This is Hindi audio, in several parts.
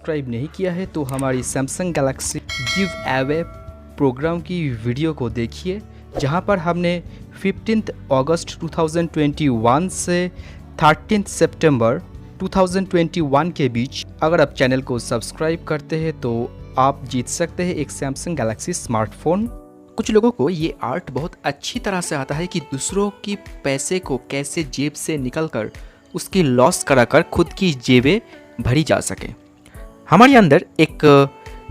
सब्सक्राइब नहीं किया है तो हमारी Samsung Galaxy give away programme की वीडियो को देखिए, जहां पर हमने 15 अगस्त 2021 से 13 सितंबर 2021 के बीच अगर आप चैनल को सब्सक्राइब करते हैं तो आप जीत सकते हैं एक सैमसंग गैलेक्सी स्मार्टफोन। कुछ लोगों को ये आर्ट बहुत अच्छी तरह से आता है कि दूसरों की पैसे को कैसे जेब से निकलकर उसकी लॉस कराकर खुद की जेबें भरी जा सके। हमारे अंदर एक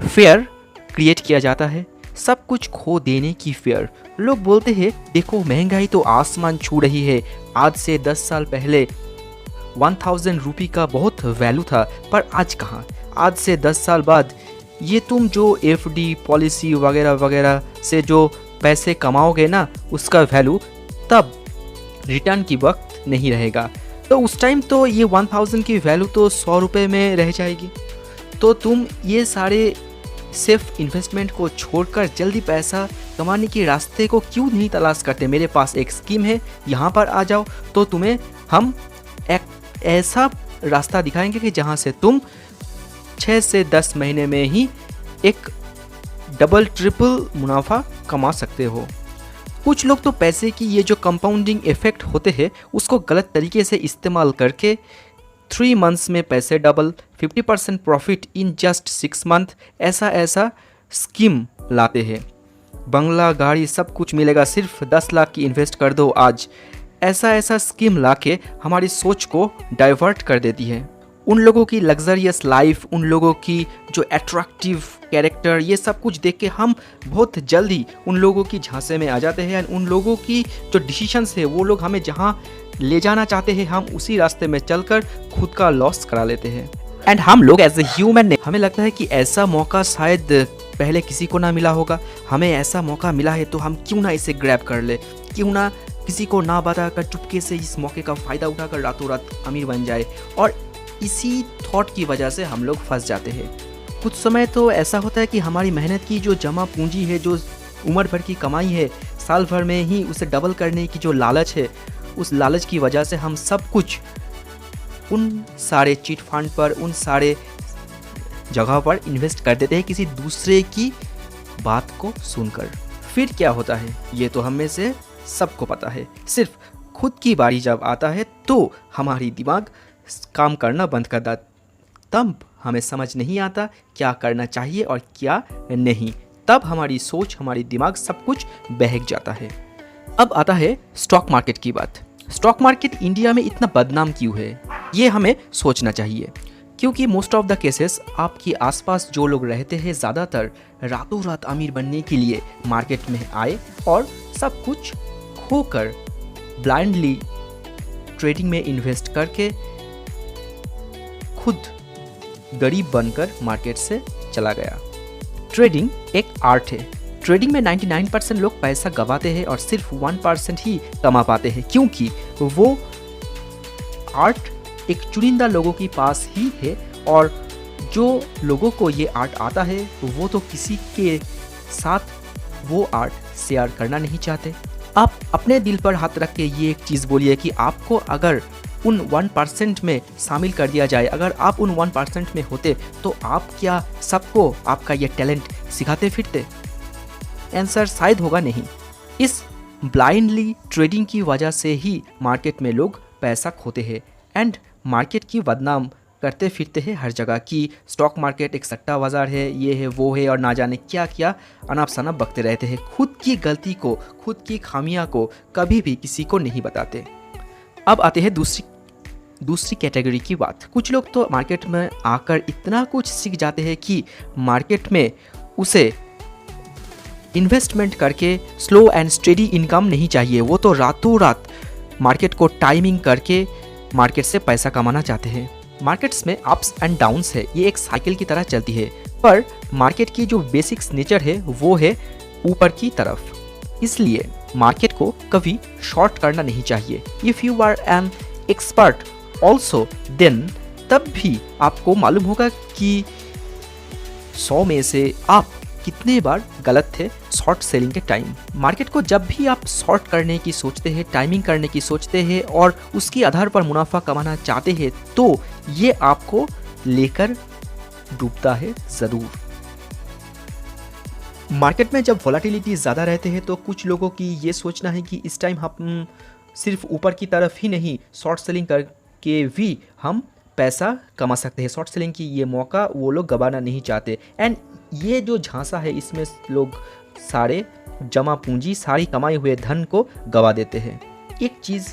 फेयर क्रिएट किया जाता है, सब कुछ खो देने की फेयर। लोग बोलते हैं देखो महंगाई तो आसमान छू रही है, आज से 10 साल पहले 1000 रुपये का बहुत वैल्यू था, पर आज कहाँ। आज से 10 साल बाद ये तुम जो एफडी पॉलिसी वगैरह वगैरह से जो पैसे कमाओगे ना, उसका वैल्यू तब रिटर्न की वक्त नहीं रहेगा। तो उस टाइम तो ये 1000 की वैल्यू तो 100 रुपये में रह जाएगी। तो तुम ये सारे सेफ इन्वेस्टमेंट को छोड़कर जल्दी पैसा कमाने के रास्ते को क्यों नहीं तलाश करते। मेरे पास एक स्कीम है, यहाँ पर आ जाओ, तो तुम्हें हम एक ऐसा रास्ता दिखाएंगे कि जहाँ से तुम 6 से 10 महीने में ही एक डबल ट्रिपल मुनाफा कमा सकते हो। कुछ लोग तो पैसे की ये जो कंपाउंडिंग इफेक्ट होते हैं उसको गलत तरीके से इस्तेमाल करके 3 मंथ्स में पैसे double, 50% profit in just 6 month, ऐसा स्कीम लाते हैं। बंगला गाड़ी सब कुछ मिलेगा, सिर्फ 10 लाख की इन्वेस्ट कर दो आज, ऐसा स्कीम लाके हमारी सोच को डाइवर्ट कर देती है। उन लोगों की लग्जरियस लाइफ, उन लोगों की जो अट्रैक्टिव कैरेक्टर, ये सब कुछ देख के हम बहुत जल्दी उन लोगों की झांसे में आ जाते हैं। उन लोगों की जो डिसीजंस है वो लोग हमें जहाँ ले जाना चाहते हैं हम उसी रास्ते में चलकर खुद का लॉस करा लेते हैं। एंड हम लोग एज ए ह्यूमन हमें लगता है कि ऐसा मौका शायद पहले किसी को ना मिला होगा, हमें ऐसा मौका मिला है तो हम क्यों ना इसे ग्रैब कर ले, क्यों ना किसी को ना बताकर चुपके से इस मौके का फ़ायदा उठाकर रातों रात अमीर बन जाए। और इसी थॉट की वजह से हम लोग फंस जाते हैं। कुछ समय तो ऐसा होता है कि हमारी मेहनत की जो जमा पूंजी है, जो उम्र भर की कमाई है, साल भर में ही उसे डबल करने की जो लालच है, उस लालच की वजह से हम सब कुछ उन सारे चिट फंड पर, उन सारे जगह पर इन्वेस्ट कर देते हैं किसी दूसरे की बात को सुनकर। फिर क्या होता है ये तो हम में से सबको पता है, सिर्फ खुद की बारी जब आता है तो हमारी दिमाग काम करना बंद कर देता, तब हमें समझ नहीं आता क्या करना चाहिए और क्या नहीं। तब हमारी सोच, हमारी दिमाग सब कुछ बहक जाता है। अब आता है स्टॉक मार्केट की बात। स्टॉक मार्केट इंडिया में इतना बदनाम क्यों है, ये हमें सोचना चाहिए। क्योंकि मोस्ट ऑफ द केसेस आपके आसपास जो लोग रहते हैं ज़्यादातर रातों रात अमीर बनने के लिए मार्केट में आए और सब कुछ खोकर ब्लाइंडली ट्रेडिंग में इन्वेस्ट करके खुद गरीब बनकर मार्केट से चला गया। ट्रेडिंग एक आर्ट है। ट्रेडिंग में 99% लोग पैसा गंवाते हैं और सिर्फ 1% ही कमा पाते हैं, क्योंकि वो आर्ट एक चुनिंदा लोगों के पास ही है और जो लोगों को ये आर्ट आता है वो तो किसी के साथ वो आर्ट शेयर करना नहीं चाहते। आप अपने दिल पर हाथ रख के ये एक चीज़ बोलिए कि आपको अगर उन 1% में शामिल कर दिया जाए, अगर आप उन 1% में होते तो आप क्या सबको आपका ये टैलेंट सिखाते फिरते? आंसर शायद होगा नहीं। इस ब्लाइंडली ट्रेडिंग की वजह से ही मार्केट में लोग पैसा खोते हैं एंड मार्केट की बदनाम करते फिरते हैं हर जगह कि स्टॉक मार्केट एक सट्टा बाजार है, ये है वो है, और ना जाने क्या क्या अनाप शनाप बकते रहते हैं। खुद की गलती को, खुद की खामियां को कभी भी किसी को नहीं बताते। अब आते हैं दूसरी कैटेगरी की बात। कुछ लोग तो मार्केट में आकर इतना कुछ सीख जाते हैं कि मार्केट में उसे इन्वेस्टमेंट करके स्लो एंड स्टेडी इनकम नहीं चाहिए, वो तो रातों रात मार्केट को टाइमिंग करके मार्केट से पैसा कमाना चाहते हैं। मार्केट्स में अप्स एंड डाउन्स है, ये एक साइकिल की तरह चलती है, पर मार्केट की जो बेसिक्स नेचर है वो है ऊपर की तरफ। इसलिए मार्केट को कभी शॉर्ट करना नहीं चाहिए। If you are an expert also then तब भी आपको मालूम होगा कि 100 में से आप कितने बार गलत थे शॉर्ट सेलिंग के टाइम। मार्केट को जब भी आप शॉर्ट करने की सोचते हैं, टाइमिंग करने की सोचते हैं और उसके आधार पर मुनाफा कमाना चाहते हैं, तो ये आपको लेकर डूबता है ज़रूर। मार्केट में जब वोलेटिलिटी ज़्यादा रहते हैं तो कुछ लोगों की ये सोचना है कि इस टाइम हम सिर्फ ऊपर की तरफ ही नहीं, शॉर्ट सेलिंग करके भी हम पैसा कमा सकते हैं। शॉर्ट सेलिंग की ये मौका वो लोग गंवाना नहीं चाहते। एंड ये जो झांसा है इसमें लोग सारे जमा पूंजी, सारी कमाए हुए धन को गंवा देते हैं। एक चीज़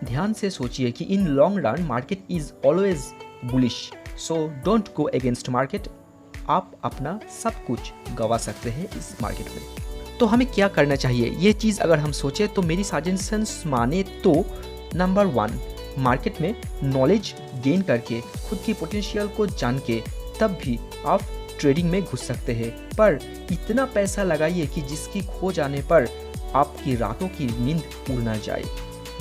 ध्यान से सोचिए कि in long run market is always bullish, so don't go against market. आप अपना सब कुछ गंवा सकते हैं इस मार्केट में। तो हमें क्या करना चाहिए, ये चीज़ अगर हम सोचें तो मेरी सजेशंस माने तो नंबर 1, मार्केट में नॉलेज गेन करके खुद की पोटेंशियल को जान के तब भी आप ट्रेडिंग में घुस सकते हैं, पर इतना पैसा लगाइए कि जिसकी खो जाने पर आपकी रातों की नींद उड़ ना जाए।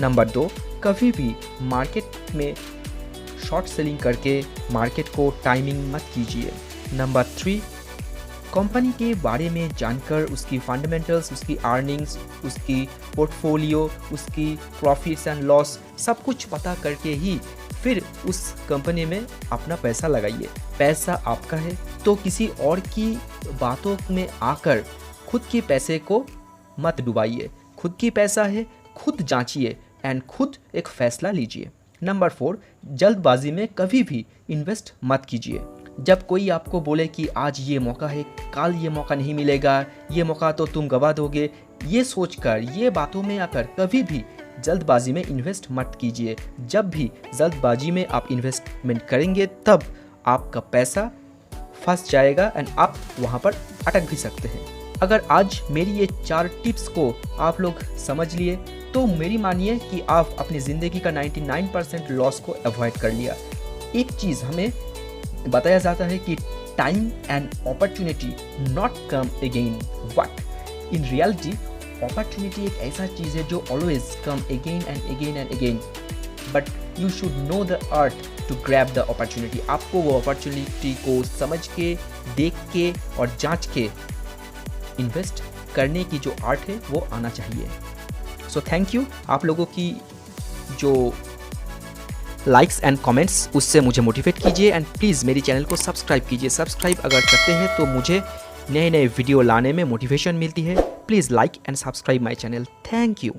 नंबर 2, कभी भी मार्केट में शॉर्ट सेलिंग करके मार्केट को टाइमिंग मत कीजिए। नंबर 3, कंपनी के बारे में जानकर उसकी फंडामेंटल्स, उसकी अर्निंग्स, उसकी पोर्टफोलियो, उसकी प्रॉफिट्स एंड लॉस सब कुछ पता करके ही फिर उस कंपनी में अपना पैसा लगाइए। पैसा आपका है तो किसी और की बातों में आकर खुद के पैसे को मत डुबाइए। खुद की पैसा है, खुद जांचिए एंड खुद एक फैसला लीजिए। नंबर 4, जल्दबाजी में कभी भी इन्वेस्ट मत कीजिए। जब कोई आपको बोले कि आज ये मौका है, कल ये मौका नहीं मिलेगा, ये मौका तो तुम गंवा दोगे, ये सोचकर, ये बातों में आकर कभी भी जल्दबाजी में इन्वेस्ट मत कीजिए। जब भी जल्दबाजी में आप इन्वेस्टमेंट करेंगे तब आपका पैसा फंस जाएगा एंड आप वहाँ पर अटक भी सकते हैं। अगर आज मेरी ये 4 टिप्स को आप लोग समझ लिए तो मेरी मानिए कि आप अपनी ज़िंदगी का 99% लॉस को अवॉइड कर लिया। एक चीज़ हमें बताया जाता है कि time and opportunity not come again, but in reality opportunity एक ऐसा चीज़ है जो always come again and again and again, but you should know the art to grab the opportunity. आपको वो अपॉर्चुनिटी को समझ के, देख के और जांच के इन्वेस्ट करने की जो आर्ट है वो आना चाहिए। So thank you. आप लोगों की जो लाइक्स एंड कमेंट्स उससे मुझे मोटिवेट कीजिए एंड प्लीज़ मेरी चैनल को सब्सक्राइब कीजिए। सब्सक्राइब अगर करते हैं तो मुझे नए नए वीडियो लाने में मोटिवेशन मिलती है। Please like and subscribe my channel. Thank you.